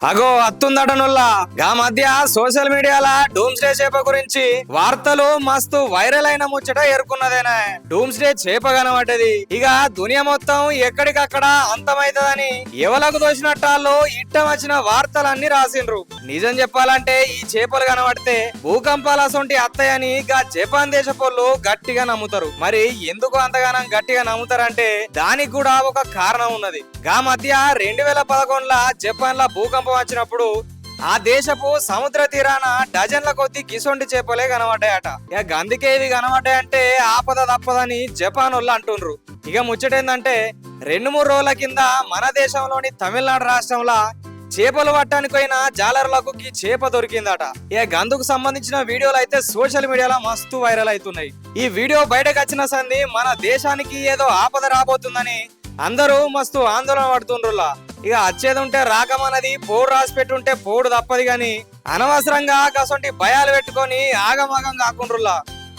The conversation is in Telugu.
అగో అత్తుందటనుల్లా గా మధ్య సోషల్ మీడియాల డూమ్స్డే చేప గురించి వార్తలు మస్తు వైరల్ అయిన ముచ్చట ఎరుకున్నదేనా. డూమ్స్డే చేప కనబడ్డది. ఇక దునియా మొత్తం ఎక్కడికక్కడ అంతమైతదని ఎవలకు దోచినట్టాల్లో ఇట్టం వచ్చిన వార్తలన్నీ రాసిండ్రు. నిజం చెప్పాలంటే ఈ చేపలు కనబడితే భూకంపాల సొంటి అత్తయ్యని గా జపాన్ దేశపోళ్ళు గట్టిగా నమ్ముతారు. మరి ఎందుకు అంతగానం గట్టిగా నమ్ముతారంటే దానికి కూడా ఒక కారణం ఉన్నది. గా మధ్య 2011 జపాన్ లా భూకంపం వచ్చినప్పుడు ఆ దేశపు సముద్ర తీరాన డజన్ల కొద్ది గిసొంటి చేపలే కనబడ్డాయట. ఇక అందుకే ఇవి కనబడ్డాయంటే ఆపద తప్పదని జపాన్ వాళ్ళు అంటుండ్రు. ఇక ముచ్చటేందంటే 2-3 రోజుల కింద మన దేశంలోని తమిళనాడు రాష్ట్రంలో చేపలు పట్టడానికి పోయిన జాలర్లకు చేప దొరికిందట. ఇక గందుకు సంబంధించిన వీడియోలు అయితే సోషల్ మీడియాలో మస్తు వైరల్ అవుతున్నాయి. ఈ వీడియో బయటకు వచ్చిన సంది మన దేశానికి ఏదో ఆపద రాబోతుందని అందరూ మస్తు ఆందోళన పడుతుండ్రులా. ఇక వచ్చేది ఉంటే రాకమన్నది పోడు రాసి పెట్టుంటే పోడు తప్పది గాని అనవసరంగా కసొంటి భయాలు పెట్టుకొని ఆగమాగం కాకుండ్రులా.